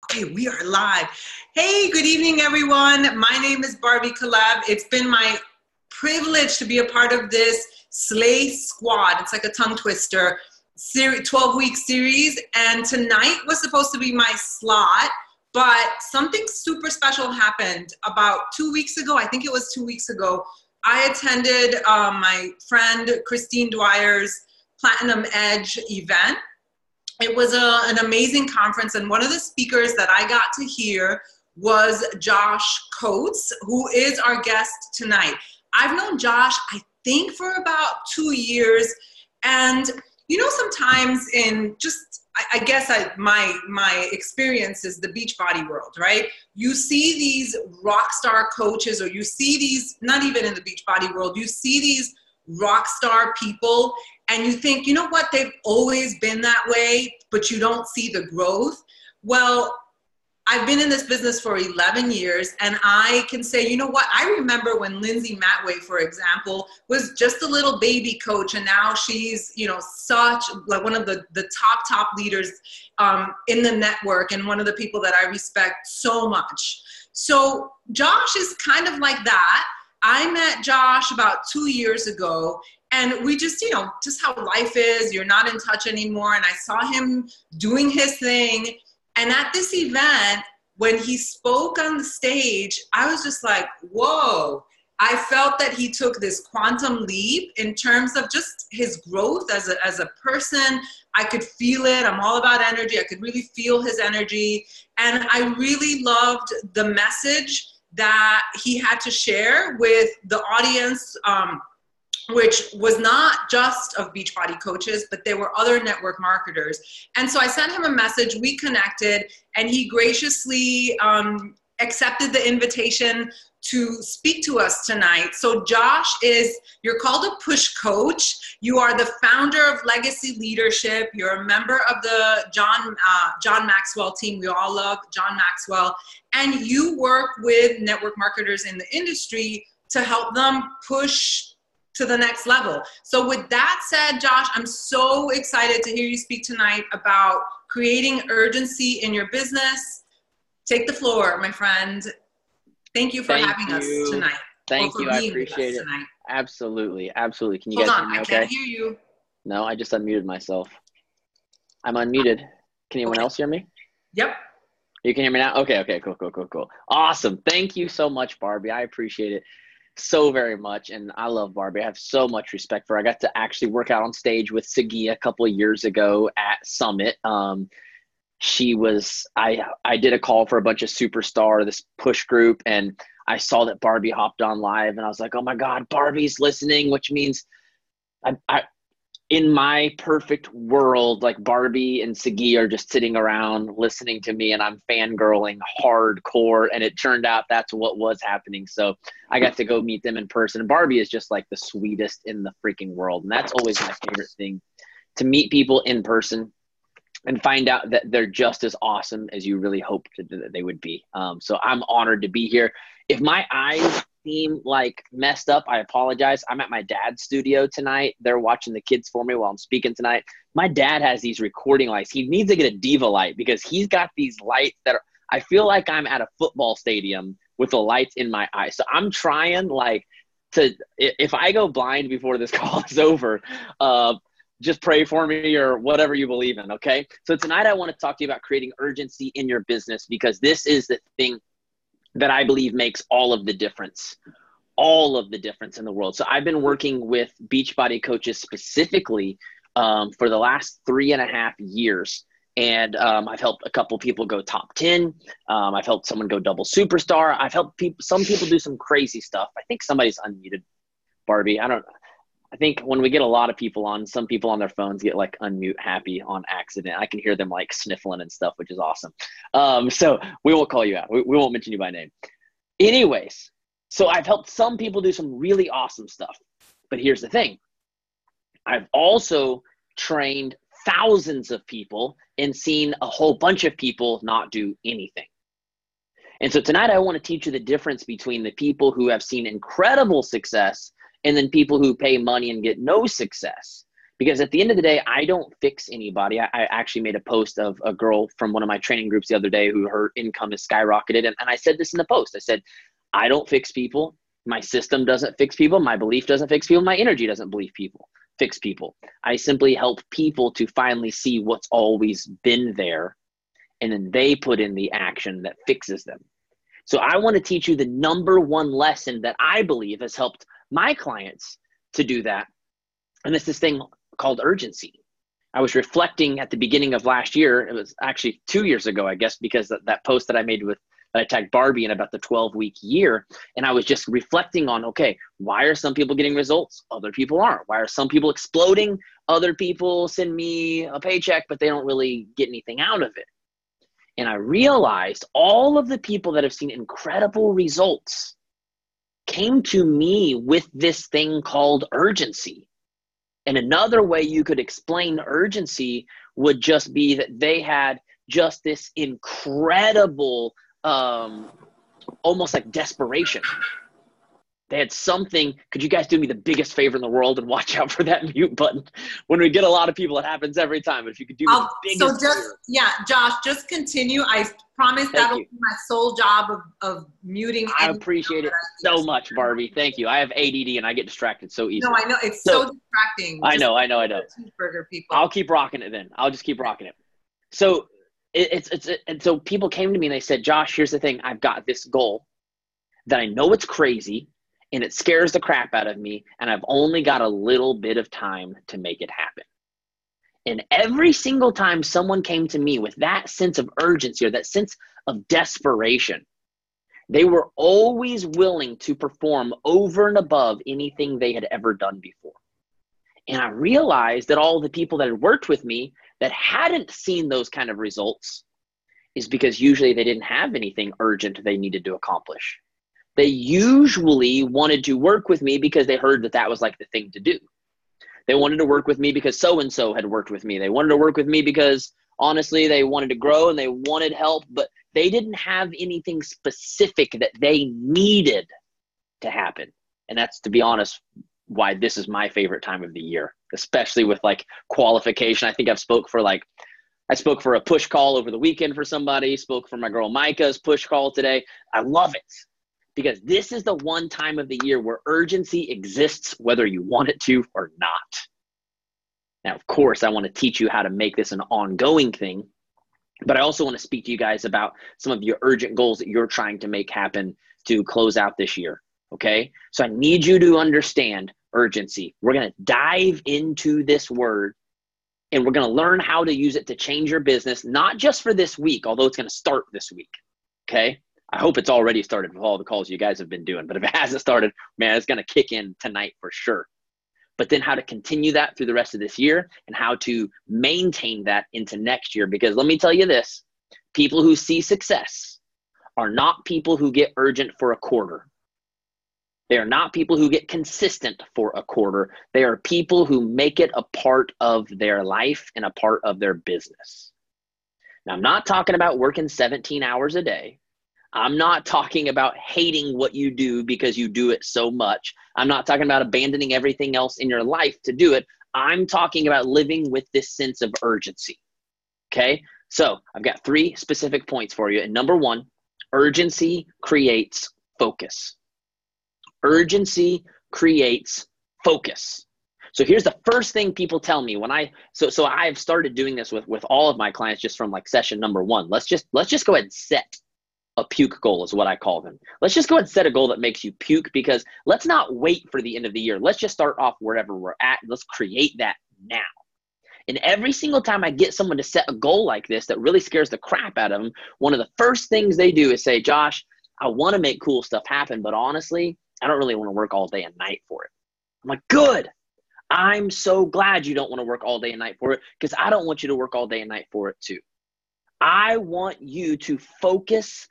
Okay, we are live. Hey, good evening, everyone. My name is Barbie Calab. It's been my privilege to be a part of this Slay Squad. It's like a tongue twister, 12-week series. And tonight was supposed to be my slot, but something super special happened about 2 weeks ago. I think it was 2 weeks ago. I attended my friend Christine Dwyer's Platinum Edge event. It was an amazing conference, and one of the speakers that I got to hear was Josh Coates, who is our guest tonight. I've known Josh, I think, for about 2 years, and you know, sometimes in just, I guess my experience is the Beachbody world, right? You see these rock star coaches, or you see these, not even in the Beachbody world, you see these rock star people, and you think, you know what, they've always been that way, but you don't see the growth. Well, I've been in this business for 11 years, and I can say, you know what, I remember when Lindsay Matway, for example, was just a little baby coach, and now she's, you know, such like one of the top leaders in the network, and one of the people that I respect so much. So Josh is kind of like that. I met Josh about 2 years ago, and we just, you know, just how life is, you're not in touch anymore. And I saw him doing his thing. And at this event, when he spoke on the stage, I was just like, whoa. I felt that he took this quantum leap in terms of just his growth as a person. I could feel it. I'm all about energy. I could really feel his energy. And I really loved the message that he had to share with the audience, which was not just of Beachbody coaches, but there were other network marketers. And so I sent him a message, we connected, and he graciously accepted the invitation to speak to us tonight. So Josh you're called a push coach. You are the founder of Legacy Leadership. You're a member of the John Maxwell team. We all love John Maxwell. And you work with network marketers in the industry to help them push to the next level. So with that said, Josh, I'm so excited to hear you speak tonight about creating urgency in your business. Take the floor, my friend. Thank you for having us tonight. Thank you. I appreciate it. Tonight. Absolutely. Absolutely. Can you Hold guys on, hear me okay? I can't hear you. No, I just unmuted myself. I'm unmuted. Can anyone else hear me? Yep. You can hear me now? Okay. Cool. Awesome. Thank you so much, Barbie. I appreciate it so very much. And I love Barbie. I have so much respect for her. I got to actually work out on stage with Sagia a couple of years ago at Summit. I did a call for a bunch of Superstar, this push group, and I saw that Barbie hopped on live, and I was like, oh my God, Barbie's listening, which means in my perfect world, like Barbie and Sagia are just sitting around listening to me, and I'm fangirling hardcore. And it turned out that's what was happening. So I got to go meet them in person. Barbie is just like the sweetest in the freaking world. And that's always my favorite thing, to meet people in person and find out that they're just as awesome as you really hoped that they would be. So I'm honored to be here. If my eyes seem like messed up, I apologize. I'm at my dad's studio tonight. They're watching the kids for me while I'm speaking tonight. My dad has these recording lights. He needs to get a Diva light, because he's got these lights that I feel like I'm at a football stadium with the lights in my eyes. So I'm trying if I go blind before this call is over, just pray for me or whatever you believe in, okay? So tonight I want to talk to you about creating urgency in your business, because this is the thing that I believe makes all of the difference in the world. So I've been working with Beachbody coaches specifically for the last 3.5 years. And I've helped a couple people go top 10. I've helped someone go double superstar. I've helped some people do some crazy stuff. I think somebody's unmuted, Barbie. I think when we get a lot of people on, some people on their phones get like unmute happy on accident. I can hear them like sniffling and stuff, which is awesome. So we won't call you out. We won't mention you by name. Anyways, so I've helped some people do some really awesome stuff. But here's the thing. I've also trained thousands of people and seen a whole bunch of people not do anything. And so tonight I want to teach you the difference between the people who have seen incredible success and then people who pay money and get no success. Because at the end of the day, I don't fix anybody. I actually made a post of a girl from one of my training groups the other day who her income is skyrocketed. And I said this in the post. I said, I don't fix people. My system doesn't fix people. My belief doesn't fix people. My energy doesn't fix people. I simply help people to finally see what's always been there. And then they put in the action that fixes them. So I want to teach you the number one lesson that I believe has helped my clients to do that. And it's this thing called urgency. I was reflecting at the beginning of last year. It was actually 2 years ago, I guess, because that post that I made that I tagged Barbie in about the 12-week year. And I was just reflecting on, okay, why are some people getting results? Other people aren't. Why are some people exploding? Other people send me a paycheck, but they don't really get anything out of it. And I realized all of the people that have seen incredible results came to me with this thing called urgency. And another way you could explain urgency would just be that they had just this incredible, almost like desperation. They had something. Could you guys do me the biggest favor in the world and watch out for that mute button? When we get a lot of people, it happens every time. But if you could do me the biggest favor. Yeah, Josh, just continue. I promise that'll be my sole job of muting. I appreciate it so much, Barbie. Thank you. I have ADD and I get distracted so easily. No, I know. It's so distracting. I know. Cheeseburger people. I'll keep rocking it then. I'll just keep rocking it. So and so people came to me and they said, Josh, here's the thing. I've got this goal that I know it's crazy and it scares the crap out of me, and I've only got a little bit of time to make it happen. And every single time someone came to me with that sense of urgency or that sense of desperation, they were always willing to perform over and above anything they had ever done before. And I realized that all the people that had worked with me that hadn't seen those kind of results is because usually they didn't have anything urgent they needed to accomplish. They usually wanted to work with me because they heard that that was like the thing to do. They wanted to work with me because so-and-so had worked with me. They wanted to work with me because honestly, they wanted to grow and they wanted help, but they didn't have anything specific that they needed to happen. And that's, to be honest, why this is my favorite time of the year, especially with like qualification. I think I spoke for a push call over the weekend for somebody, spoke for my girl Micah's push call today. I love it. Because this is the one time of the year where urgency exists whether you want it to or not. Now, of course, I want to teach you how to make this an ongoing thing, but I also want to speak to you guys about some of your urgent goals that you're trying to make happen to close out this year, okay? So I need you to understand urgency. We're going to dive into this word, and we're going to learn how to use it to change your business, not just for this week, although it's going to start this week, okay? I hope it's already started with all the calls you guys have been doing. But if it hasn't started, man, it's going to kick in tonight for sure. But then how to continue that through the rest of this year and how to maintain that into next year. Because let me tell you this, people who see success are not people who get urgent for a quarter. They are not people who get consistent for a quarter. They are people who make it a part of their life and a part of their business. Now, I'm not talking about working 17 hours a day. I'm not talking about hating what you do because you do it so much. I'm not talking about abandoning everything else in your life to do it. I'm talking about living with this sense of urgency. Okay? So I've got 3 specific points for you. And number 1, urgency creates focus. Urgency creates focus. So here's the first thing people tell me when so I've started doing this with all of my clients just from like session number 1. Let's just go ahead and set a puke goal is what I call them. Let's just go ahead and set a goal that makes you puke, because let's not wait for the end of the year. Let's just start off wherever we're at. Let's create that now. And every single time I get someone to set a goal like this that really scares the crap out of them, one of the first things they do is say, Josh, I want to make cool stuff happen, but honestly, I don't really want to work all day and night for it. I'm like, good. I'm so glad you don't want to work all day and night for it, because I don't want you to work all day and night for it too. I want you to focus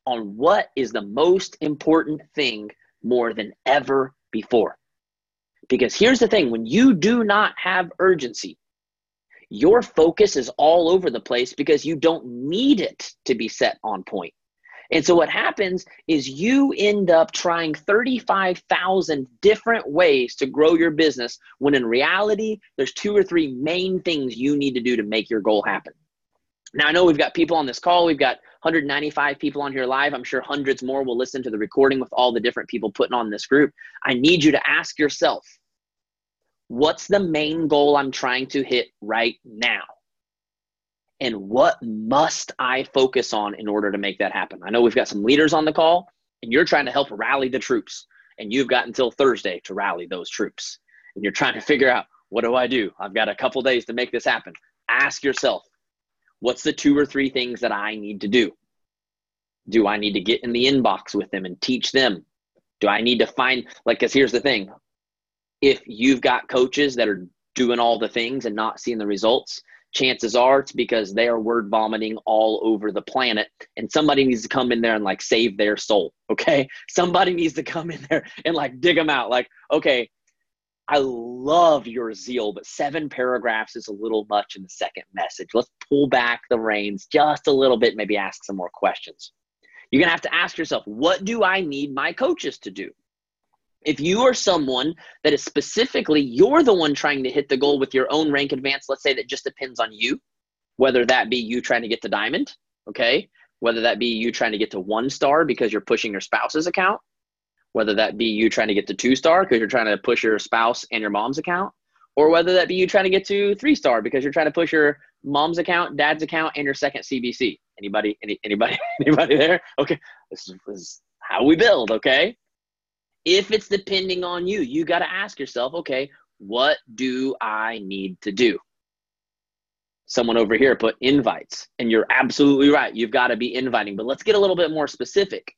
on what is the most important thing more than ever before. Because here's the thing, when you do not have urgency, your focus is all over the place because you don't need it to be set on point. And so what happens is you end up trying 35,000 different ways to grow your business when in reality, there's 2 or 3 main things you need to do to make your goal happen. Now, I know we've got people on this call. We've got 195 people on here live. I'm sure hundreds more will listen to the recording with all the different people putting on this group. I need you to ask yourself, what's the main goal I'm trying to hit right now? And what must I focus on in order to make that happen? I know we've got some leaders on the call, and you're trying to help rally the troops. And you've got until Thursday to rally those troops. And you're trying to figure out, what do I do? I've got a couple days to make this happen. Ask yourself, what's the 2 or 3 things that I need to do? Do I need to get in the inbox with them and teach them? Do I need to find, because here's the thing. If you've got coaches that are doing all the things and not seeing the results, chances are it's because they are word vomiting all over the planet, and somebody needs to come in there and save their soul. Okay. Somebody needs to come in there and dig them out. Okay, I love your zeal, but 7 paragraphs is a little much in the second message. Let's pull back the reins just a little bit, maybe ask some more questions. You're going to have to ask yourself, what do I need my coaches to do? If you are someone that is specifically, you're the one trying to hit the goal with your own rank advance, let's say that just depends on you, whether that be you trying to get to diamond, okay? Whether that be you trying to get to 1 star because you're pushing your spouse's account, whether that be you trying to get to 2 star because you're trying to push your spouse and your mom's account, or whether that be you trying to get to 3 star because you're trying to push your mom's account, dad's account, and your second CBC. Anybody there? Okay, this is how we build, okay? If it's depending on you, you got to ask yourself, okay, what do I need to do? Someone over here put invites, and you're absolutely right. You've got to be inviting, but let's get a little bit more specific.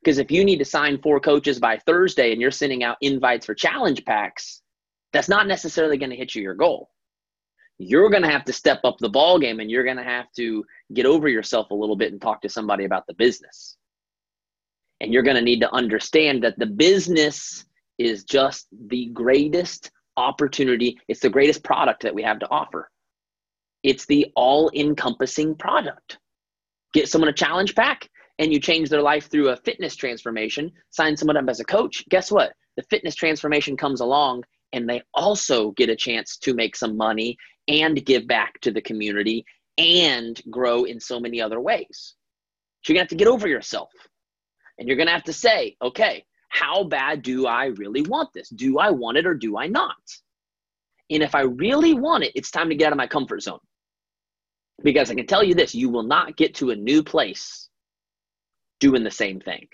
Because if you need to sign 4 coaches by Thursday and you're sending out invites for challenge packs, that's not necessarily going to hit your goal. You're going to have to step up the ball game, and you're going to have to get over yourself a little bit and talk to somebody about the business. And you're going to need to understand that the business is just the greatest opportunity. It's the greatest product that we have to offer. It's the all-encompassing product. Get someone a challenge pack and you change their life through a fitness transformation, sign someone up as a coach. Guess what? The fitness transformation comes along and they also get a chance to make some money and give back to the community and grow in so many other ways. So you're going to have to get over yourself. And you're going to have to say, okay, how bad do I really want this? Do I want it or do I not? And if I really want it, it's time to get out of my comfort zone. Because I can tell you this, you will not get to a new place doing the same thing.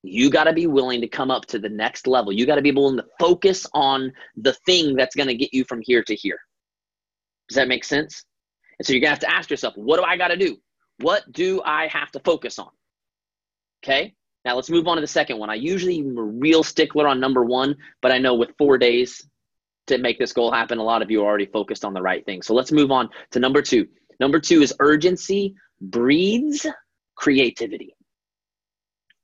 You got to be willing to come up to the next level. You got to be willing to focus on the thing that's going to get you from here to here. Does that make sense? And so you're going to have to ask yourself, what do I got to do? What do I have to focus on? Okay, now let's move on to the second one. I usually am a real stickler on number 1, but I know with 4 days to make this goal happen, a lot of you are already focused on the right thing. So let's move on to number 2. Number 2 is urgency breeds creativity.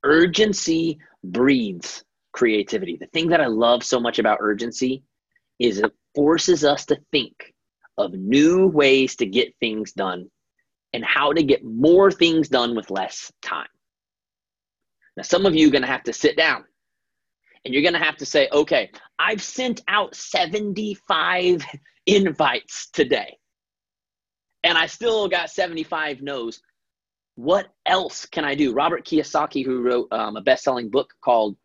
Urgency breeds creativity. The thing that I love so much about urgency is it forces us to think of new ways to get things done and how to get more things done with less time. Now, some of you are going to have to sit down and you're going to have to say, okay, I've sent out 75 invites today and I still got 75 no's. What else can I do? Robert Kiyosaki, who wrote a best-selling book called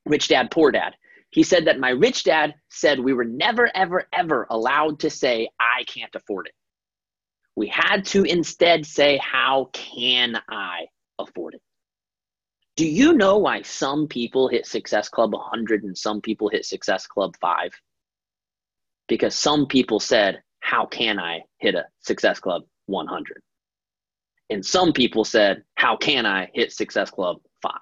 Rich Dad, Poor Dad, he said that my rich dad said we were never, ever, ever allowed to say, I can't afford it. We had to instead say, how can I afford it? Do you know why some people hit Success Club 100 and some people hit Success Club 5? Because some people said, how can I hit a Success Club 100? And some people said, how can I hit Success Club 5?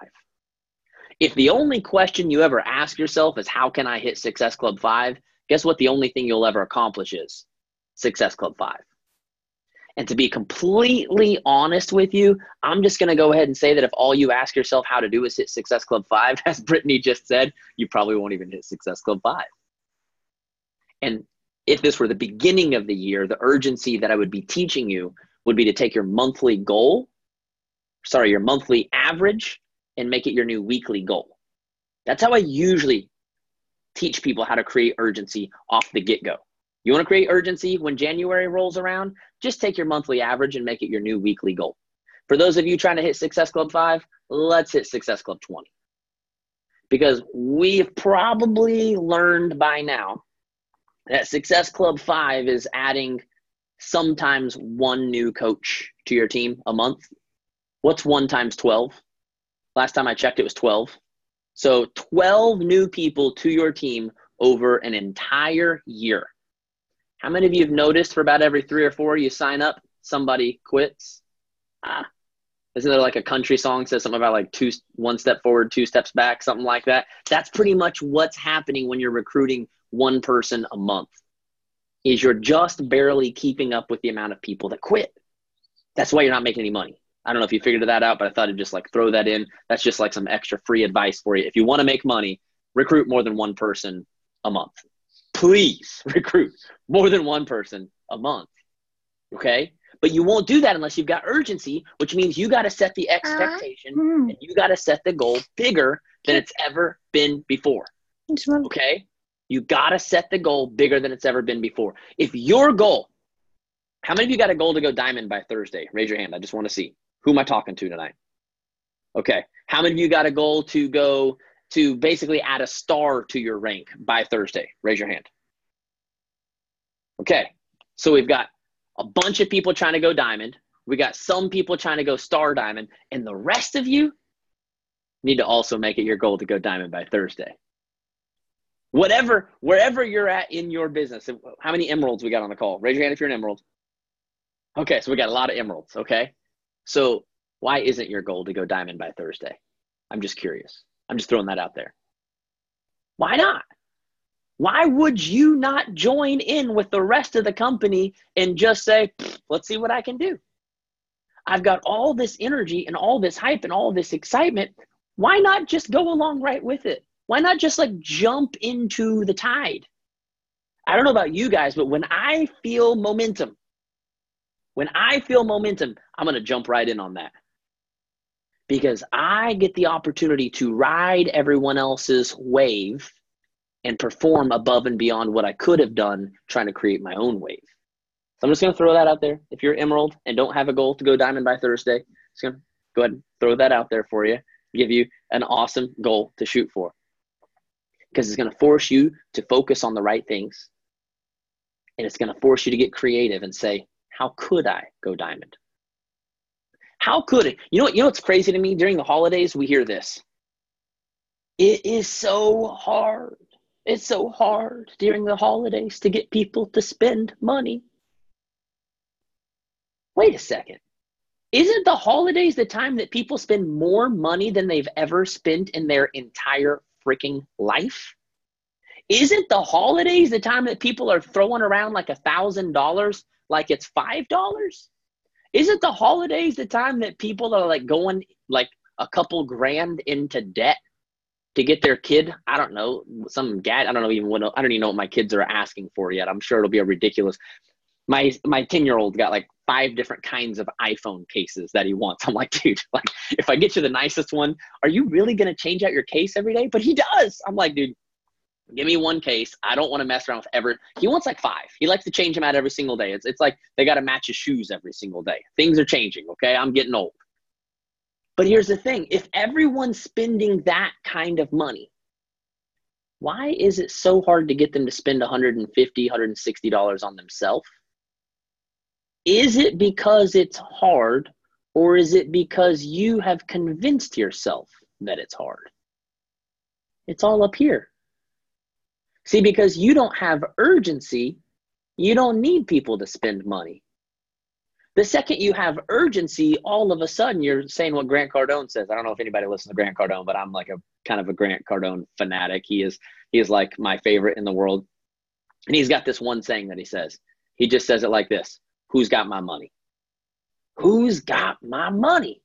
If the only question you ever ask yourself is, how can I hit Success Club 5? Guess what the only thing you'll ever accomplish is? Success Club 5. And to be completely honest with you, I'm just going to go ahead and say that if all you ask yourself how to do is hit Success Club 5, as Brittany just said, you probably won't even hit Success Club 5. And if this were the beginning of the year, the urgency that I would be teaching you would be to take your monthly goal your monthly average and make it your new weekly goal. That's how I usually teach people how to create urgency off the get-go. You want to create urgency when January rolls around? Just take your monthly average and make it your new weekly goal. For those of you trying to hit Success Club 5, let's hit Success Club 20. Because we've probably learned by now that Success Club 5 is adding sometimes one new coach to your team a month. What's 1 times 12? Last time I checked, it was 12. So 12 new people to your team over an entire year. How many of you have noticed for about every 3 or 4 you sign up, somebody quits? Isn't there like a country song that says something about like 1 step forward, 2 steps back, something like that? That's pretty much what's happening when you're recruiting one person a month, is you're just barely keeping up with the amount of people that quit. That's why you're not making any money. I don't know if you figured that out, but I thought I'd just like throw that in. That's just like some extra free advice for you. If you want to make money, recruit more than one person a month. Please recruit more than one person a month. Okay? But you won't do that unless you've got urgency, which means you got to set the expectation and you got to set the goal bigger than it's ever been before. Okay? You got to set the goal bigger than it's ever been before. If your goal, how many of you got a goal to go diamond by Thursday? Raise your hand. I just want to see. Who am I talking to tonight? Okay. How many of you got a goal to go to basically add a star to your rank by Thursday? Raise your hand. Okay. So we've got a bunch of people trying to go diamond. We got some people trying to go star diamond. And the rest of you need to also make it your goal to go diamond by Thursday. Wherever you're at in your business. How many emeralds we got on the call? Raise your hand if you're an emerald. Okay, so we got a lot of emeralds, okay? So why isn't your goal to go diamond by Thursday? I'm just curious. I'm just throwing that out there. Why not? Why would you not join in with the rest of the company and just say, let's see what I can do? I've got all this energy and all this hype and all this excitement. Why not just go along right with it? Why not just like jump into the tide? I don't know about you guys, but when I feel momentum, I'm going to jump right in on that. Because I get the opportunity to ride everyone else's wave and perform above and beyond what I could have done trying to create my own wave. So I'm just going to throw that out there. If you're emerald and don't have a goal to go diamond by Thursday, just going to go ahead and throw that out there for you. Give you an awesome goal to shoot for. Because it's going to force you to focus on the right things. And it's going to force you to get creative and say, how could I go diamond? How could it? You know what's crazy to me? During the holidays, we hear this. It is so hard. It's so hard during the holidays to get people to spend money. Wait a second. Isn't the holidays the time that people spend more money than they've ever spent in their entire freaking life? Isn't the holidays the time that people are throwing around like $1,000 like it's $5? Isn't the holidays the time that people are like going like a couple grand into debt to get their kid? I don't know, I don't even know what my kids are asking for yet. I'm sure it'll be a ridiculous. My 10-year-old got like 5 different kinds of iPhone cases that he wants. I'm like, dude, like if I get you the nicest one, are you really going to change out your case every day? But he does. I'm like, dude, give me one case. I don't want to mess around with ever. He wants like 5. He likes to change them out every single day. It's like they got to match his shoes every single day. Things are changing, okay? I'm getting old. But here's the thing. If everyone's spending that kind of money, why is it so hard to get them to spend $150, $160 on themselves? Is it because it's hard, or is it because you have convinced yourself that it's hard? It's all up here. See, because you don't have urgency, you don't need people to spend money. The second you have urgency, all of a sudden you're saying what Grant Cardone says. I don't know if anybody listens to Grant Cardone, but I'm like a kind of a Grant Cardone fanatic. He is like my favorite in the world. And he's got this one saying that he says. He just says it like this. Who's got my money? Who's got my money?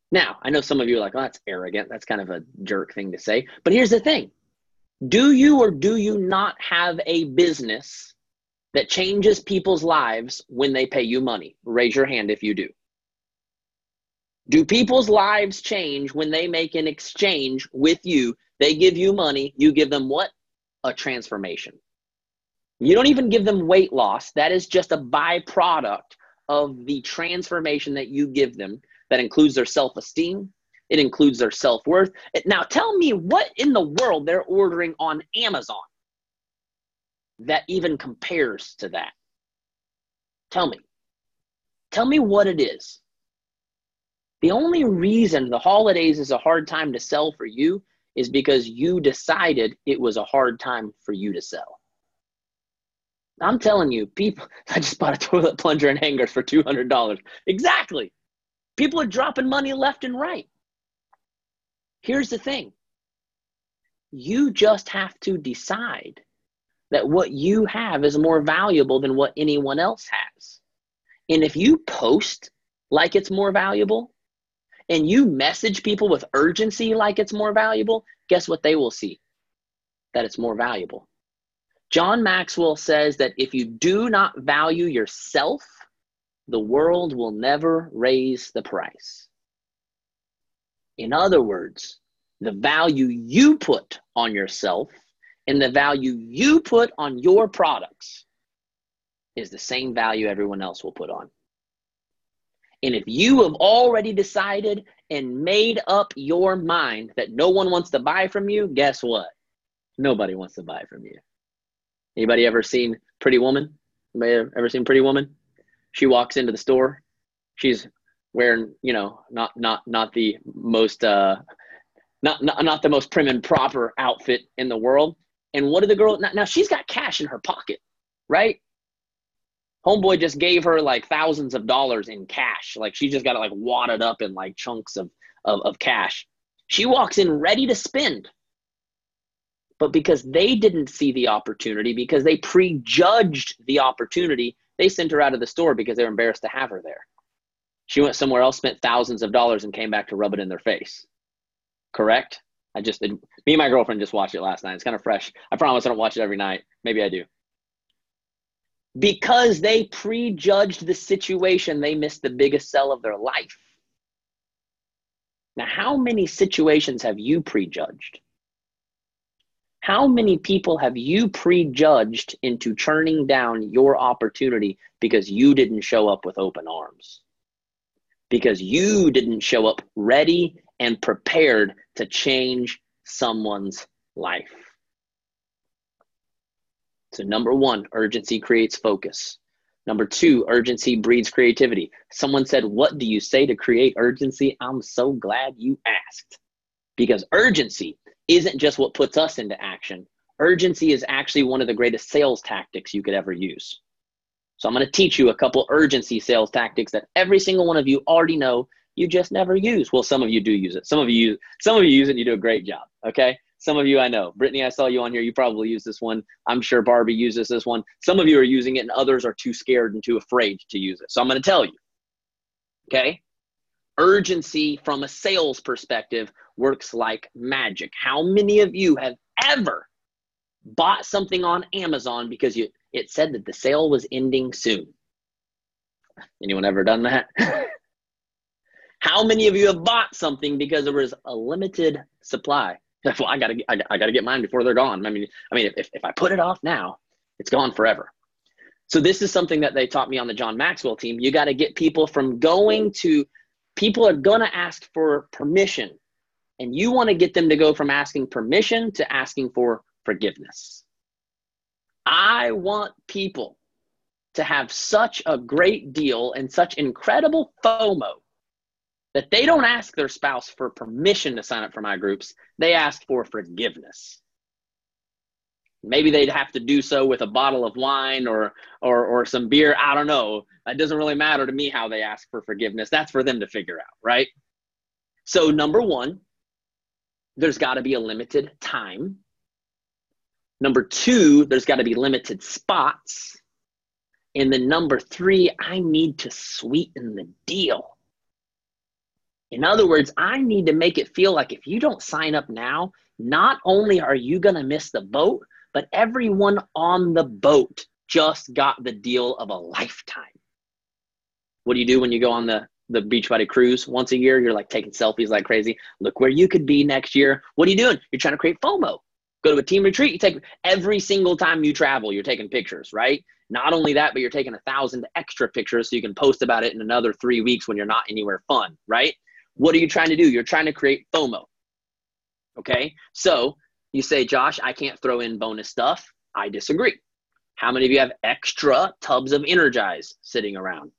Now, I know some of you are like, oh, that's arrogant. That's kind of a jerk thing to say. But here's the thing. Do you or do you not have a business that changes people's lives when they pay you money? Raise your hand if you do. Do people's lives change when they make an exchange with you? They give you money. You give them what? A transformation. You don't even give them weight loss. That is just a byproduct of the transformation that you give them. That includes their self-esteem. It includes their self-worth. Now tell me what in the world they're ordering on Amazon that even compares to that. Tell me. Tell me what it is. The only reason the holidays is a hard time to sell for you is because you decided it was a hard time for you to sell. I'm telling you, people, I just bought a toilet plunger and hangers for $200. Exactly. People are dropping money left and right. Here's the thing. You just have to decide that what you have is more valuable than what anyone else has. And if you post like it's more valuable, and you message people with urgency like it's more valuable, guess what they will see? That it's more valuable. John Maxwell says that if you do not value yourself, the world will never raise the price. In other words, the value you put on yourself and the value you put on your products is the same value everyone else will put on. And if you have already decided and made up your mind that no one wants to buy from you, guess what? Nobody wants to buy from you. Anybody ever seen Pretty Woman? Anybody ever seen Pretty Woman? She walks into the store. She's wearing, not the most not the most prim and proper outfit in the world. And what did the girl? Now she's got cash in her pocket, right? Homeboy just gave her like thousands of dollars in cash. Like she just got it like wadded up in like chunks of cash. She walks in ready to spend. But because they didn't see the opportunity, because they prejudged the opportunity, they sent her out of the store because they were embarrassed to have her there. She went somewhere else, spent thousands of dollars, and came back to rub it in their face. Correct? Me and my girlfriend just watched it last night. It's kind of fresh. I promise I don't watch it every night. Maybe I do. Because they prejudged the situation, they missed the biggest sell of their life. Now, how many situations have you prejudged? How many people have you prejudged into turning down your opportunity because you didn't show up with open arms? Because you didn't show up ready and prepared to change someone's life. So number one, urgency creates focus. Number two, urgency breeds creativity. Someone said, what do you say to create urgency? I'm so glad you asked. Because urgency isn't just what puts us into action. Urgency is actually one of the greatest sales tactics you could ever use. So I'm going to teach you a couple urgency sales tactics that every single one of you already know, you just never use. Well, some of you do use it. Some of you use it and you do a great job, okay? Some of you I know. Brittany, I saw you on here. You probably use this one. I'm sure Barbie uses this one. Some of you are using it and others are too scared and too afraid to use it. So I'm going to tell you, okay? Urgency from a sales perspective works like magic. How many of you have ever bought something on Amazon because it said that the sale was ending soon? Anyone ever done that? How many of you have bought something because there was a limited supply? Well, I gotta get mine before they're gone. I mean, if I put it off now, it's gone forever. So this is something that they taught me on the John Maxwell team. You got to get people from people are gonna ask for permission, and you want to get them to go from asking permission to asking for forgiveness. I want people to have such a great deal and such incredible FOMO that they don't ask their spouse for permission to sign up for my groups. They ask for forgiveness. Maybe they'd have to do so with a bottle of wine or some beer. I don't know. It doesn't really matter to me how they ask for forgiveness. That's for them to figure out, right? So number one, there's got to be a limited time. Number two, there's got to be limited spots. And then number three, I need to sweeten the deal. In other words, I need to make it feel like if you don't sign up now, not only are you going to miss the boat, but everyone on the boat just got the deal of a lifetime. What do you do when you go on the the Beachbody cruise once a year. You're like taking selfies like crazy. Look where you could be next year. What are you doing? You're trying to create FOMO. Go to a team retreat. You take every single time you travel, you're taking pictures, right? Not only that, but you're taking 1,000 extra pictures so you can post about it in another 3 weeks when you're not anywhere fun, right? What are you trying to do? You're trying to create FOMO. Okay. So you say, Josh, I can't throw in bonus stuff. I disagree. How many of you have extra tubs of Energize sitting around?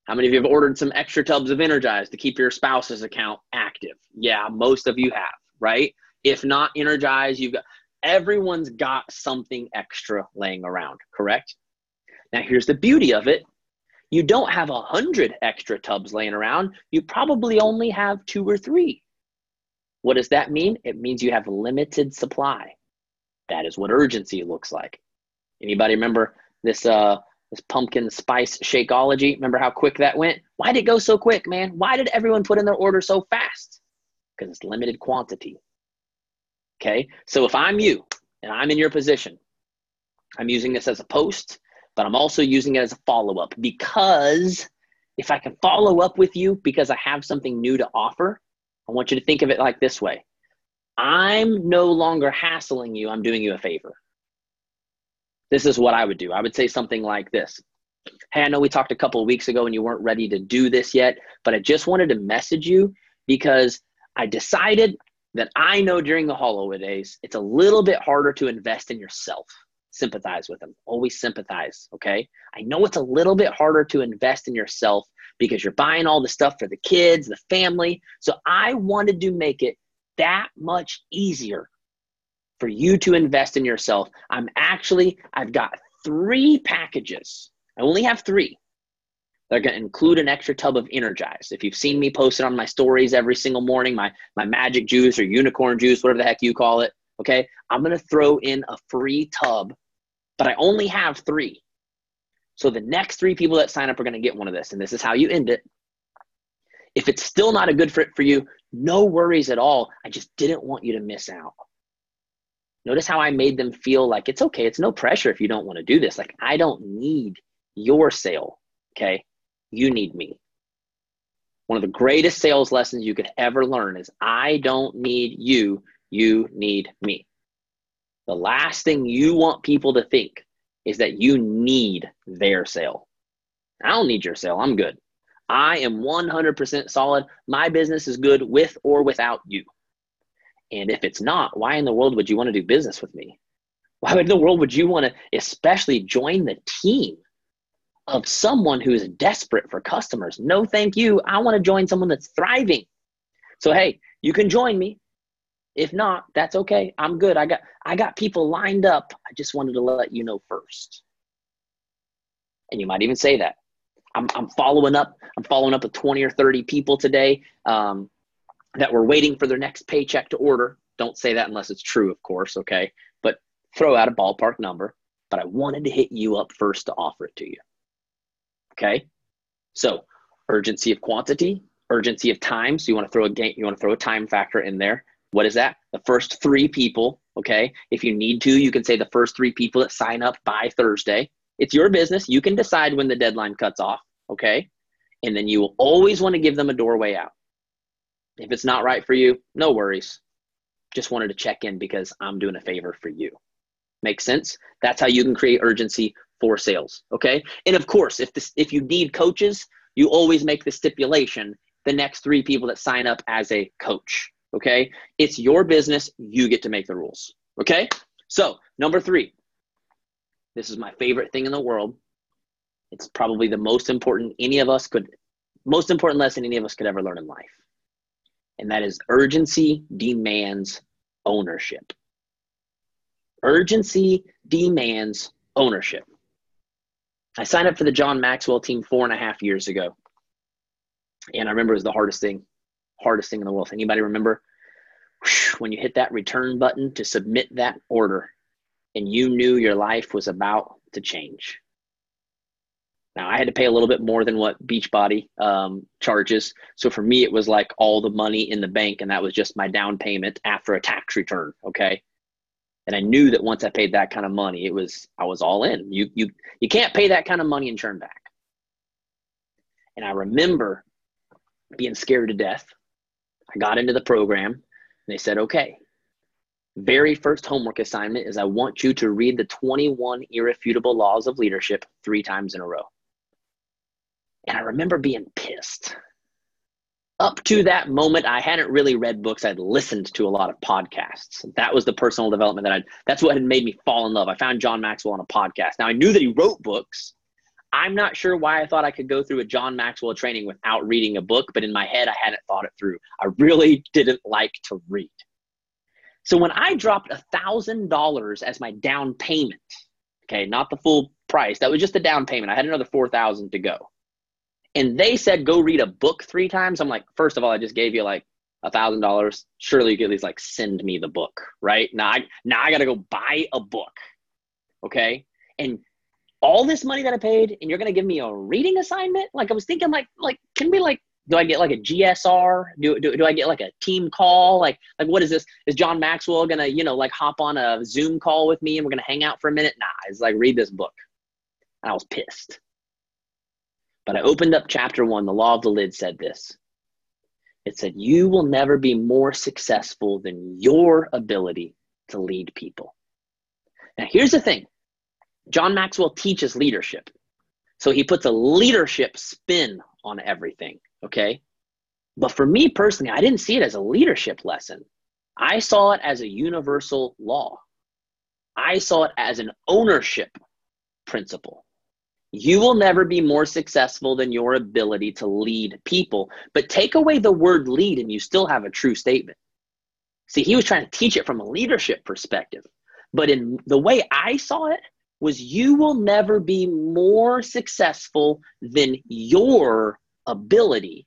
How many of you have ordered some extra tubs of Energize to keep your spouse's account active? Yeah, most of you have, right? If not Energize, everyone's got something extra laying around, correct? Now, here's the beauty of it. You don't have 100 extra tubs laying around. You probably only have 2 or 3. What does that mean? It means you have limited supply. That is what urgency looks like. Anybody remember this pumpkin spice Shakeology? Remember how quick that went? Why did it go so quick, man? Why did everyone put in their order so fast? Because it's limited quantity. Okay, so if I'm you and I'm in your position, I'm using this as a post, but I'm also using it as a follow-up, because if I can follow up with you because I have something new to offer, I want you to think of it like this way. I'm no longer hassling you. I'm doing you a favor. This is what I would do. I would say something like this. Hey, I know we talked a couple of weeks ago and you weren't ready to do this yet, but I just wanted to message you because I decided that I know during the holidays, it's a little bit harder to invest in yourself. Sympathize with them. Always sympathize, okay? I know it's a little bit harder to invest in yourself because you're buying all the stuff for the kids, the family. So I wanted to make it that much easier for you to invest in yourself. I've got 3 packages. I only have 3. They're going to include an extra tub of Energize. If you've seen me post it on my stories every single morning, my magic juice or unicorn juice, whatever the heck you call it, okay? I'm going to throw in a free tub, but I only have 3. So the next 3 people that sign up are going to get one of this, and this is how you end it. If it's still not a good fit for you, no worries at all. I just didn't want you to miss out. Notice how I made them feel like it's okay. It's no pressure if you don't want to do this. Like, I don't need your sale, okay? You need me. One of the greatest sales lessons you could ever learn is I don't need you. You need me. The last thing you want people to think is that you need their sale. I don't need your sale. I'm good. I am 100% solid. My business is good with or without you. And if it's not, why in the world would you want to do business with me? Why in the world would you want to especially join the team of someone who's desperate for customers? No, thank you. I want to join someone that's thriving. So, hey, you can join me. If not, that's okay. I'm good. I got people lined up. I just wanted to let you know first. And you might even say that. I'm following up. I'm following up with 20 or 30 people today that were waiting for their next paycheck to order. Don't say that unless it's true, of course, okay? But throw out a ballpark number. But I wanted to hit you up first to offer it to you. Okay? So, urgency of quantity, urgency of time. So you want to throw a time factor in there. What is that? The first 3 people, okay? If you need to, you can say the first 3 people that sign up by Thursday. It's your business. You can decide when the deadline cuts off, okay? And then you will always want to give them a doorway out. If it's not right for you, no worries. Just wanted to check in because I'm doing a favor for you. Make sense? That's how you can create urgency for sales, okay? And of course, if you need coaches, you always make the stipulation, the next 3 people that sign up as a coach, okay? It's your business. You get to make the rules, okay? So, number 3. This is my favorite thing in the world. It's probably the most important lesson any of us could ever learn in life. And that is urgency demands ownership. Urgency demands ownership. I signed up for the John Maxwell team 4.5 years ago. And I remember it was the hardest thing in the world. Anybody remember when you hit that return button to submit that order and you knew your life was about to change? Now, I had to pay a little bit more than what Beachbody charges. So for me, it was like all the money in the bank, and that was just my down payment after a tax return, okay? And I knew that once I paid that kind of money, I was all in. You can't pay that kind of money and turn back. And I remember being scared to death. I got into the program and they said, okay, very first homework assignment is I want you to read the 21 irrefutable laws of leadership 3 times in a row. And I remember being pissed. Up to that moment, I hadn't really read books. I'd listened to a lot of podcasts. That was the personal development that's what had made me fall in love. I found John Maxwell on a podcast. Now I knew that he wrote books. I'm not sure why I thought I could go through a John Maxwell training without reading a book, but in my head, I hadn't thought it through. I really didn't like to read. So when I dropped $1,000 as my down payment, okay, not the full price, that was just the down payment. I had another $4,000 to go. And they said, go read a book 3 times. I'm like, first of all, I just gave you like $1,000. Surely you could at least like send me the book, right? Now I got to go buy a book. Okay. And all this money that I paid, and you're going to give me a reading assignment? Like I was thinking like, can we like, do I get like a GSR? Do I get like a team call? Like what is this? Is John Maxwell going to, like hop on a Zoom call with me and we're going to hang out for a minute? Nah, it's like, read this book. And I was pissed. But I opened up chapter 1. The law of the lid said this. It said, you will never be more successful than your ability to lead people. Now, here's the thing. John Maxwell teaches leadership. So he puts a leadership spin on everything, okay? But for me personally, I didn't see it as a leadership lesson. I saw it as a universal law. I saw it as an ownership principle. You will never be more successful than your ability to lead people. But take away the word lead and you still have a true statement. See, he was trying to teach it from a leadership perspective. But in the way I saw it was you will never be more successful than your ability.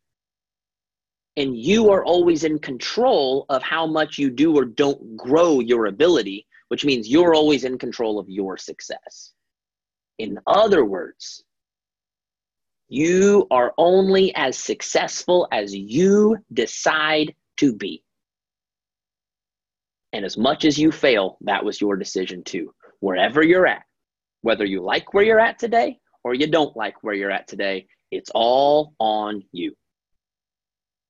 And you are always in control of how much you do or don't grow your ability, which means you're always in control of your success. In other words, you are only as successful as you decide to be. And as much as you fail, that was your decision too. Wherever you're at, whether you like where you're at today or you don't like where you're at today, it's all on you.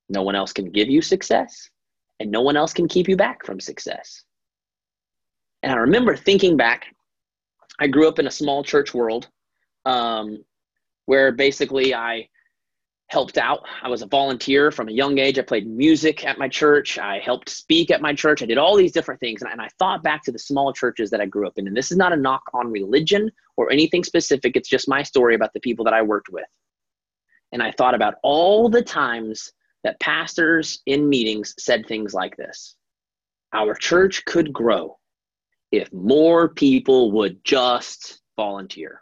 No one else can give you success, and no one else can keep you back from success. And I remember thinking back, I grew up in a small church world where basically I helped out. I was a volunteer from a young age. I played music at my church. I helped speak at my church. I did all these different things. And I thought back to the small churches that I grew up in. And this is not a knock on religion or anything specific. It's just my story about the people that I worked with. And I thought about all the times that pastors in meetings said things like this. Our church could grow if more people would just volunteer,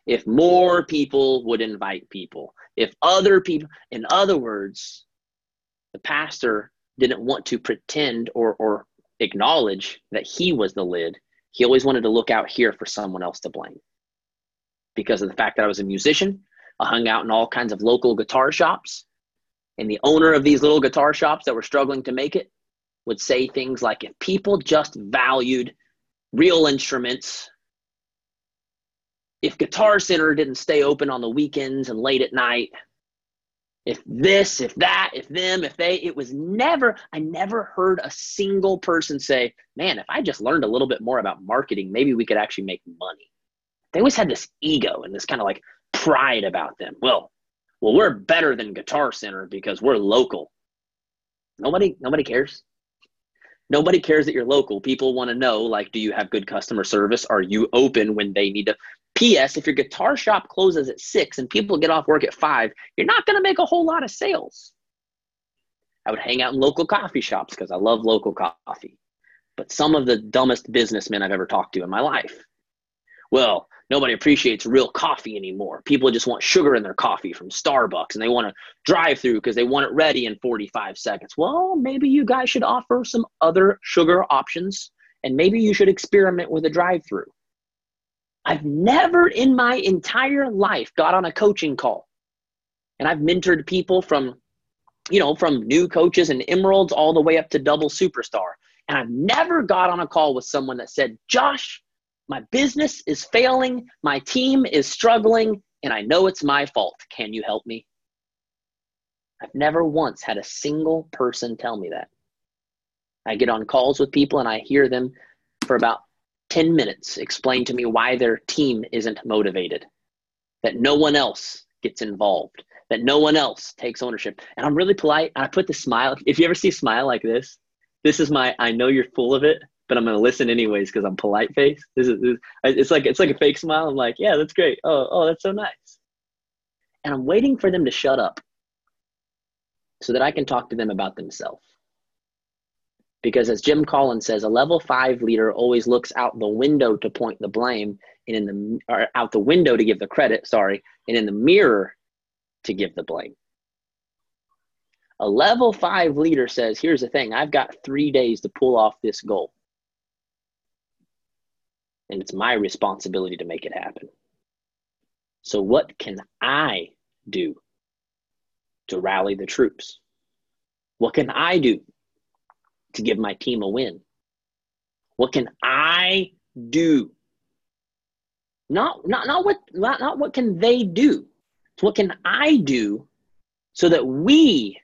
if more people would invite people, if other people, in other words, the pastor didn't want to pretend or acknowledge that he was the lid. He always wanted to look out here for someone else to blame. Because of the fact that I was a musician, I hung out in all kinds of local guitar shops, and the owner of these little guitar shops that were struggling to make it would say things like, if people just valued real instruments, if Guitar Center didn't stay open on the weekends and late at night, if this, if that, if them, if they, I never heard a single person say, man, if I just learned a little bit more about marketing, maybe we could actually make money. They always had this ego and this kind of like pride about them. Well, we're better than Guitar Center because we're local. Nobody cares. Nobody cares that you're local. People want to know, like, do you have good customer service? Are you open when they need to? P.S. If your guitar shop closes at 6 and people get off work at 5, you're not going to make a whole lot of sales. I would hang out in local coffee shops because I love local coffee. But some of the dumbest businessmen I've ever talked to in my life. Well, nobody appreciates real coffee anymore. People just want sugar in their coffee from Starbucks, and they want to drive through because they want it ready in 45 seconds. Well, maybe you guys should offer some other sugar options, and maybe you should experiment with a drive-through. I've never in my entire life got on a coaching call, and I've mentored people from new coaches and emeralds all the way up to double superstar. And I've never got on a call with someone that said, Josh, my business is failing, my team is struggling, and I know it's my fault. Can you help me? I've never once had a single person tell me that. I get on calls with people and I hear them for about 10 minutes explain to me why their team isn't motivated, that no one else gets involved, that no one else takes ownership. And I'm really polite. And I put the smile. If you ever see a smile like this is my, I know you're full of it, but I'm going to listen anyways because I'm polite face. It's like a fake smile. I'm like, yeah, that's great. Oh, that's so nice. And I'm waiting for them to shut up so that I can talk to them about themselves. Because as Jim Collins says, a level 5 leader always looks out the window to point the blame or out the window to give the credit, and in the mirror to give the blame. A level 5 leader says, here's the thing, I've got 3 days to pull off this goal. And it's my responsibility to make it happen. So what can I do to rally the troops? What can I do to give my team a win? What can I do? Not what can they do. It's what can I do so that we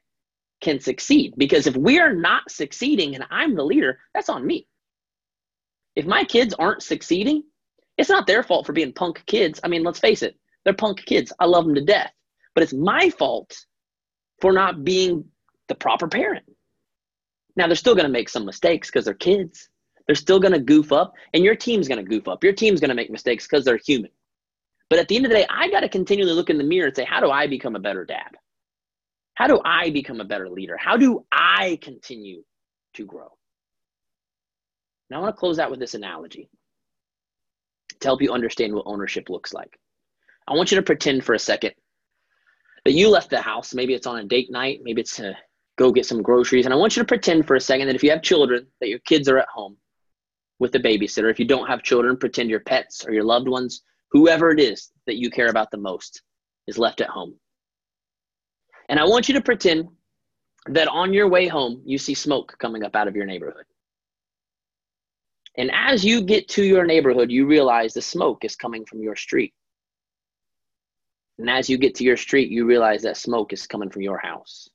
can succeed? Because if we are not succeeding and I'm the leader, that's on me. If my kids aren't succeeding, it's not their fault for being punk kids. I mean, let's face it, they're punk kids. I love them to death. But it's my fault for not being the proper parent. Now, they're still going to make some mistakes because they're kids. They're still going to goof up, and your team's going to goof up. Your team's going to make mistakes because they're human. But at the end of the day, I got to continually look in the mirror and say, how do I become a better dad? How do I become a better leader? How do I continue to grow? Now, I want to close out with this analogy to help you understand what ownership looks like. I want you to pretend for a second that you left the house. Maybe it's on a date night. Maybe it's to go get some groceries. And I want you to pretend for a second that if you have children, that your kids are at home with a babysitter. If you don't have children, pretend your pets or your loved ones, whoever it is that you care about the most, is left at home. And I want you to pretend that on your way home, you see smoke coming up out of your neighborhood. And as you get to your neighborhood, you realize the smoke is coming from your street. And as you get to your street, you realize that smoke is coming from your house.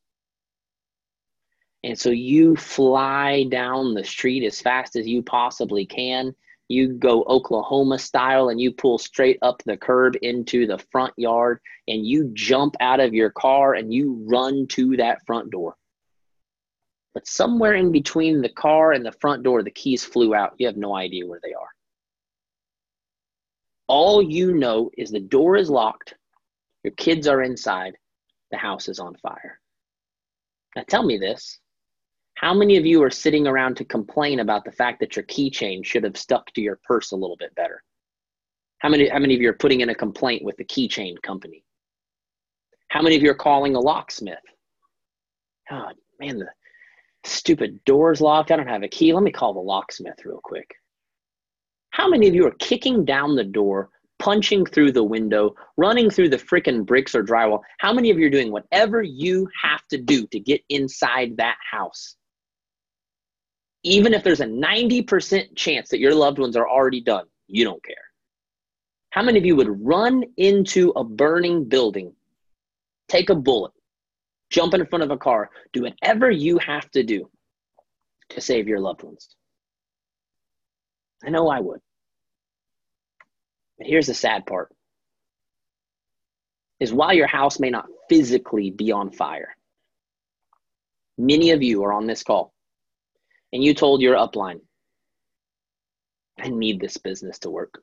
And so you fly down the street as fast as you possibly can. You go Oklahoma style and you pull straight up the curb into the front yard and you jump out of your car and you run to that front door. But somewhere in between the car and the front door, the keys flew out. You have no idea where they are. All you know is the door is locked. Your kids are inside. The house is on fire. Now tell me this. How many of you are sitting around to complain about the fact that your keychain should have stuck to your purse a little bit better? How many of you are putting in a complaint with the keychain company? How many of you are calling a locksmith? Oh, man, the stupid door's locked. I don't have a key. Let me call the locksmith real quick. How many of you are kicking down the door, punching through the window, running through the freaking bricks or drywall? How many of you are doing whatever you have to do to get inside that house? Even if there's a 90% chance that your loved ones are already done, you don't care. How many of you would run into a burning building, take a bullet, jump in front of a car, do whatever you have to do to save your loved ones? I know I would. But here's the sad part, is while your house may not physically be on fire, many of you are on this call and you told your upline, I need this business to work.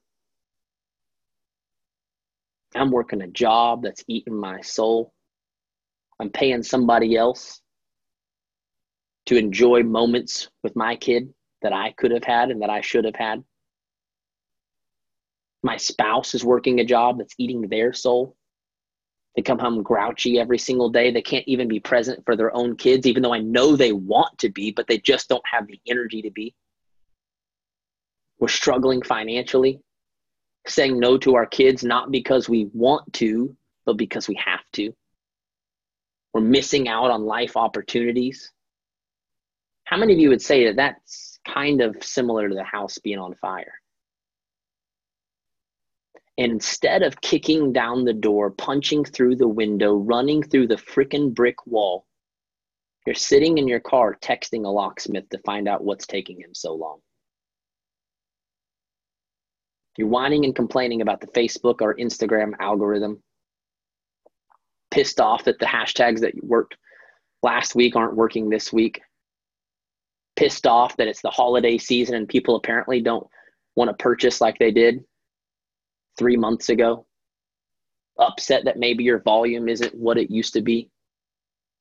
I'm working a job that's eating my soul. I'm paying somebody else to enjoy moments with my kid that I could have had and that I should have had. My spouse is working a job that's eating their soul. They come home grouchy every single day. They can't even be present for their own kids, even though I know they want to be, but they just don't have the energy to be. We're struggling financially, saying no to our kids, not because we want to, but because we have to. We're missing out on life opportunities. How many of you would say that that's kind of similar to the house being on fire? And instead of kicking down the door, punching through the window, running through the frickin' brick wall, you're sitting in your car texting a locksmith to find out what's taking him so long. You're whining and complaining about the Facebook or Instagram algorithm, pissed off that the hashtags that worked last week aren't working this week, pissed off that it's the holiday season and people apparently don't want to purchase like they did 3 months ago, upset that maybe your volume isn't what it used to be,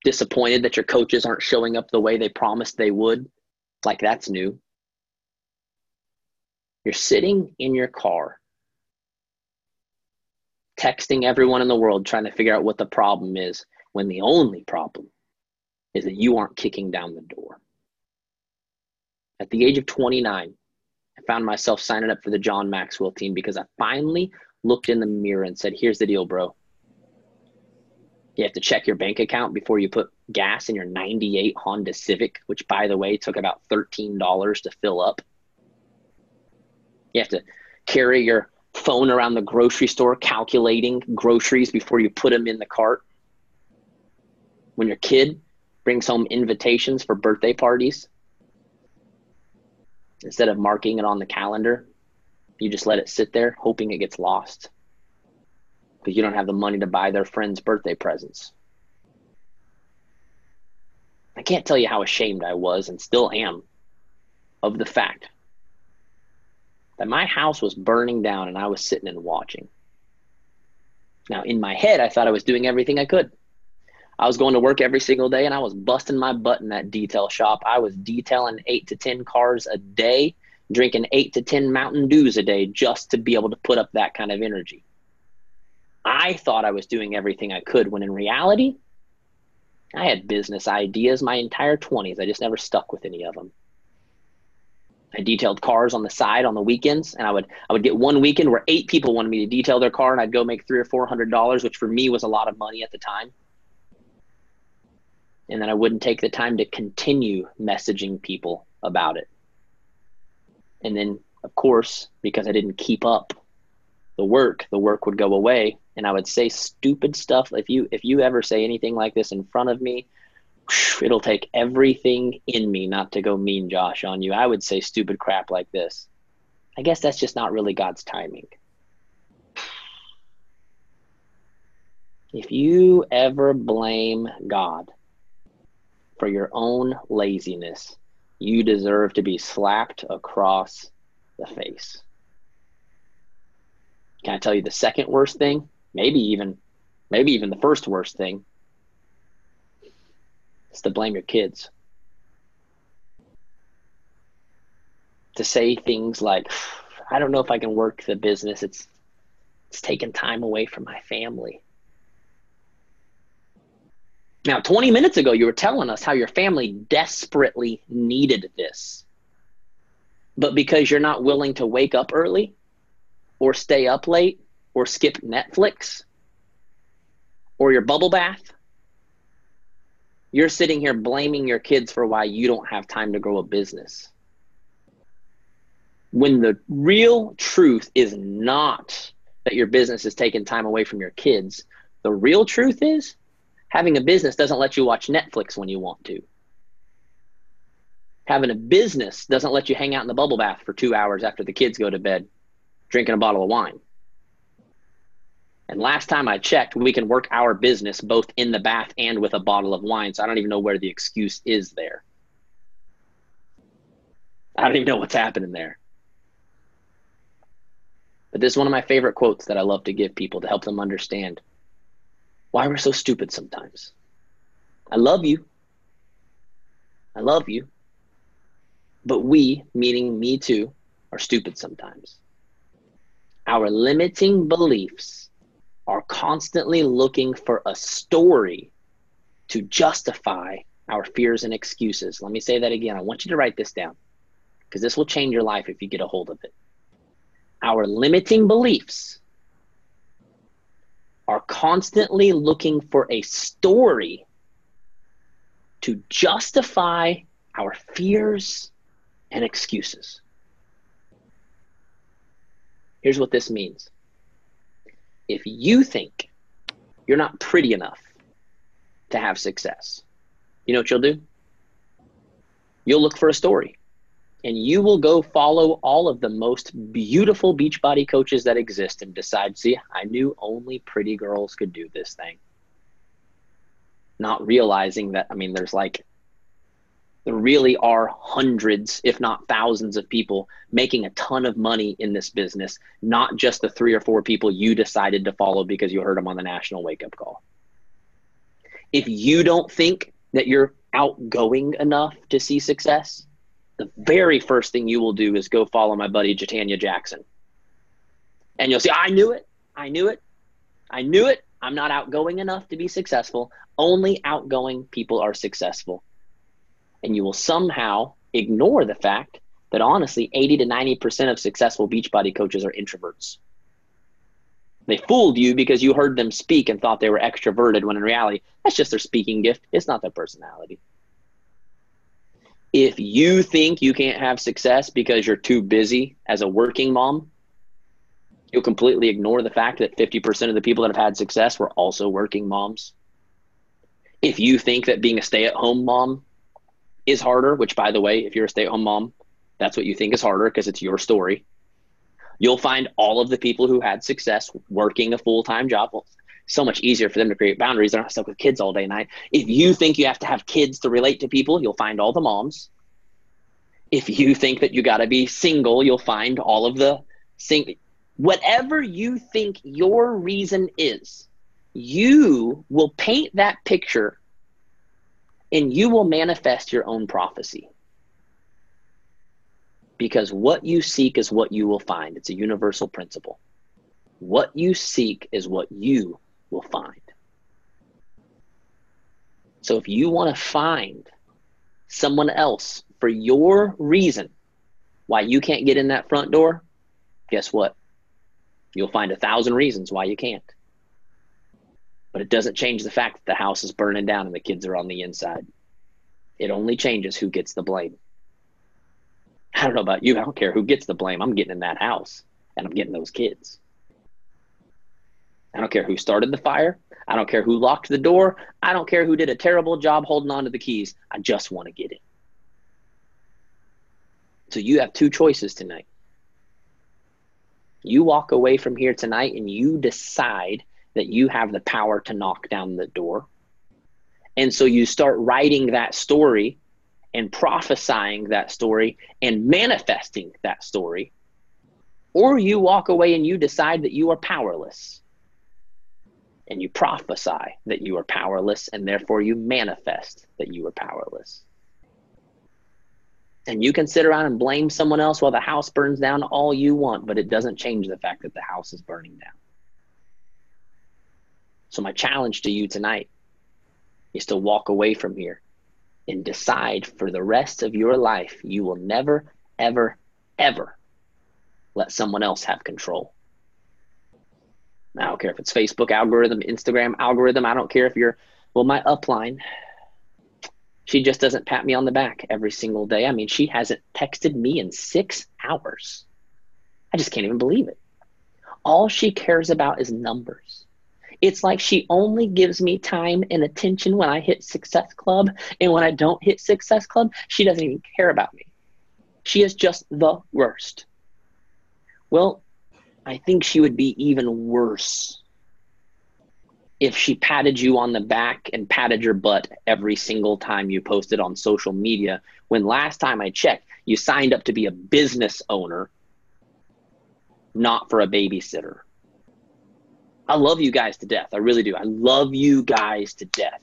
disappointed that your coaches aren't showing up the way they promised they would, like that's new. You're sitting in your car, texting everyone in the world, trying to figure out what the problem is, when the only problem is that you aren't kicking down the door. At the age of 29, I found myself signing up for the John Maxwell team because I finally looked in the mirror and said, here's the deal, bro. You have to check your bank account before you put gas in your 98 Honda Civic, which, by the way, took about $13 to fill up. You have to carry your phone around the grocery store calculating groceries before you put them in the cart. When your kid brings home invitations for birthday parties, instead of marking it on the calendar, you just let it sit there hoping it gets lost because you don't have the money to buy their friends' birthday presents. I can't tell you how ashamed I was and still am of the fact that my house was burning down and I was sitting and watching. Now, in my head, I thought I was doing everything I could. I was going to work every single day and I was busting my butt in that detail shop. I was detailing 8 to 10 cars a day, drinking 8 to 10 Mountain Dews a day just to be able to put up that kind of energy. I thought I was doing everything I could when in reality, I had business ideas my entire 20s. I just never stuck with any of them. I detailed cars on the side on the weekends, and I would get one weekend where 8 people wanted me to detail their car, and I'd go make $300 or $400, which for me was a lot of money at the time. And then I wouldn't take the time to continue messaging people about it. And then, of course, because I didn't keep up the work would go away, and I would say stupid stuff. If you ever say anything like this in front of me, it'll take everything in me not to go mean Josh on you. I would say stupid crap like this. I guess that's just not really God's timing. If you ever blame God for your own laziness, you deserve to be slapped across the face. Can I tell you the second worst thing? Maybe even the first worst thing. It's to blame your kids. To say things like, I don't know if I can work the business. It's taking time away from my family. Now, 20 minutes ago, you were telling us how your family desperately needed this. But because you're not willing to wake up early or stay up late or skip Netflix or your bubble bath, you're sitting here blaming your kids for why you don't have time to grow a business. When the real truth is not that your business is taking time away from your kids, the real truth is having a business doesn't let you watch Netflix when you want to. Having a business doesn't let you hang out in the bubble bath for 2 hours after the kids go to bed, drinking a bottle of wine. And last time I checked, we can work our business both in the bath and with a bottle of wine. So I don't even know where the excuse is there. I don't even know what's happening there. But this is one of my favorite quotes that I love to give people to help them understand why we're so stupid sometimes. I love you. I love you. But we, meaning me too, are stupid sometimes. Our limiting beliefs are constantly looking for a story to justify our fears and excuses. Let me say that again. I want you to write this down because this will change your life if you get a hold of it. Our limiting beliefs are constantly looking for a story to justify our fears and excuses. Here's what this means. If you think you're not pretty enough to have success, you know what you'll do? You'll look for a story, and you will go follow all of the most beautiful Beachbody coaches that exist and decide, see, I knew only pretty girls could do this thing. Not realizing that, I mean, there really are hundreds, if not thousands of people making a ton of money in this business, not just the 3 or 4 people you decided to follow because you heard them on the national wake-up call. If you don't think that you're outgoing enough to see success, the very first thing you will do is go follow my buddy Jatanya Jackson. And you'll see, I knew it. I'm not outgoing enough to be successful. Only outgoing people are successful. And you will somehow ignore the fact that honestly, 80 to 90% of successful Beachbody coaches are introverts. They fooled you because you heard them speak and thought they were extroverted, when in reality, that's just their speaking gift. It's not their personality. If you think you can't have success because you're too busy as a working mom, you'll completely ignore the fact that 50% of the people that have had success were also working moms. If you think that being a stay-at-home mom is harder, which, by the way, if you're a stay-at-home mom, that's what you think is harder because it's your story, you'll find all of the people who had success working a full-time job. Well, so much easier for them to create boundaries. They're not stuck with kids all day and night. If you think you have to have kids to relate to people, you'll find all the moms. If you think that you got to be single, you'll find all of the single. Whatever you think your reason is, you will paint that picture and you will manifest your own prophecy. Because what you seek is what you will find. It's a universal principle. What you seek is what you will find. So if you want to find someone else for your reason why you can't get in that front door, guess what? You'll find 1,000 reasons why you can't. But it doesn't change the fact that the house is burning down and the kids are on the inside. It only changes who gets the blame. I don't know about you. I don't care who gets the blame. I'm getting in that house and I'm getting those kids. I don't care who started the fire. I don't care who locked the door. I don't care who did a terrible job holding on to the keys. I just want to get in. So you have 2 choices tonight. You walk away from here tonight and you decide that you have the power to knock down the door. And so you start writing that story and prophesying that story and manifesting that story. Or you walk away and you decide that you are powerless. And you prophesy that you are powerless, and therefore you manifest that you are powerless. And you can sit around and blame someone else while the house burns down all you want, but it doesn't change the fact that the house is burning down. So my challenge to you tonight is to walk away from here and decide for the rest of your life, you will never, ever, ever let someone else have control. I don't care if it's Facebook algorithm, Instagram algorithm. I don't care if you're, well, my upline, she just doesn't pat me on the back every single day. I mean, she hasn't texted me in 6 hours. I just can't even believe it. All she cares about is numbers. It's like she only gives me time and attention when I hit Success Club, and when I don't hit Success Club, she doesn't even care about me. She is just the worst. Well, I think she would be even worse if she patted you on the back and patted your butt every single time you posted on social media, when last time I checked, you signed up to be a business owner, not for a babysitter. I love you guys to death. I really do. I love you guys to death.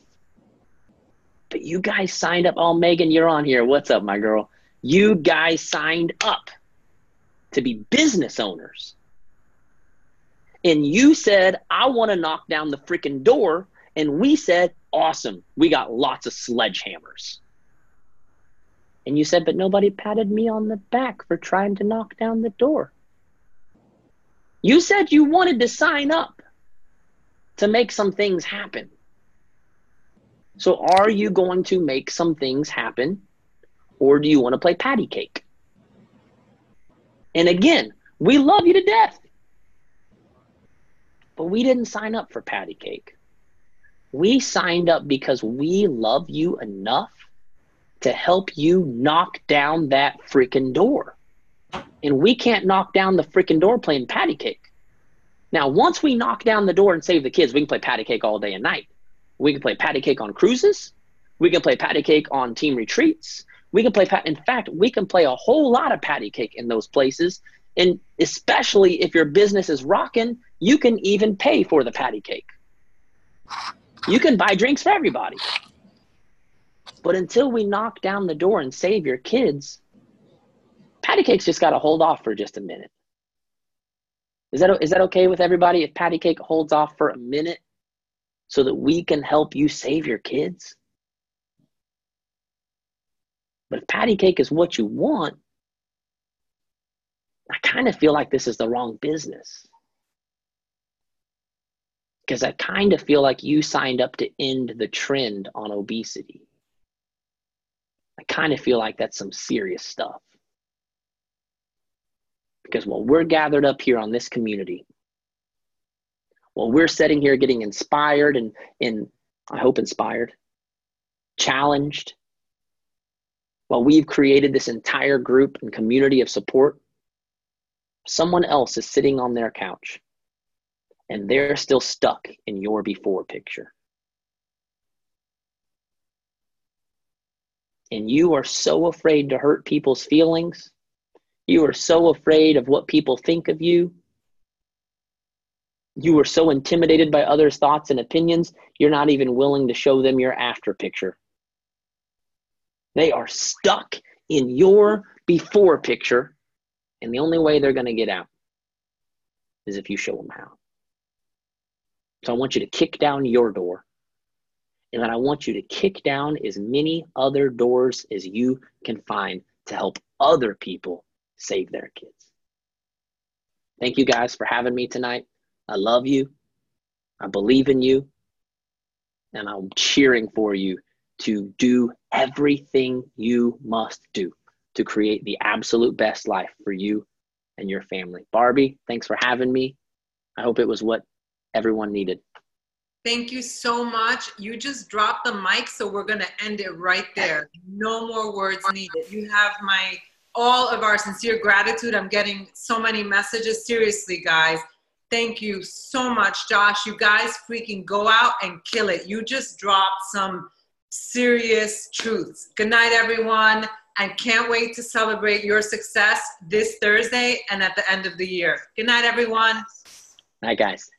But you guys signed up. Oh, Megan, you're on here. What's up, my girl? You guys signed up to be business owners. And you said, I want to knock down the freaking door. And we said, awesome. We got lots of sledgehammers. And you said, but nobody patted me on the back for trying to knock down the door. You said you wanted to sign up to make some things happen. So are you going to make some things happen, or do you want to play patty cake? And again, we love you to death. But we didn't sign up for patty cake. We signed up because we love you enough to help you knock down that freaking door. And we can't knock down the freaking door playing patty cake. Now, once we knock down the door and save the kids, we can play patty cake all day and night. We can play patty cake on cruises. We can play patty cake on team retreats. We can play in fact, we can play a whole lot of patty cake in those places. And especially if your business is rocking, you can even pay for the patty cake. You can buy drinks for everybody. But until we knock down the door and save your kids, patty cake's just got to hold off for just a minute. Is that okay with everybody if patty cake holds off for a minute so that we can help you save your kids? But if patty cake is what you want, I kind of feel like this is the wrong business. Because I kind of feel like you signed up to end the trend on obesity. I kind of feel like that's some serious stuff. Because while we're gathered up here on this community, while we're sitting here getting inspired and I hope inspired, challenged, while we've created this entire group and community of support, someone else is sitting on their couch and they're still stuck in your before picture. And you are so afraid to hurt people's feelings. You are so afraid of what people think of you. You are so intimidated by others' thoughts and opinions, you're not even willing to show them your after picture. They are stuck in your before picture, and the only way they're going to get out is if you show them how. So I want you to kick down your door, and then I want you to kick down as many other doors as you can find to help other people save their kids. Thank you guys for having me tonight. I love you. I believe in you. And I'm cheering for you to do everything you must do to create the absolute best life for you and your family. Barbie, thanks for having me. I hope it was what everyone needed. Thank you so much. You just dropped the mic, so we're going to end it right there. No more words needed. You have all of our sincere gratitude. I'm getting so many messages. Seriously, guys, thank you so much. Josh, you guys freaking go out and kill it. You just dropped some serious truths. Good night, everyone, and can't wait to celebrate your success this Thursday and at the end of the year. Good night, everyone. Night, guys.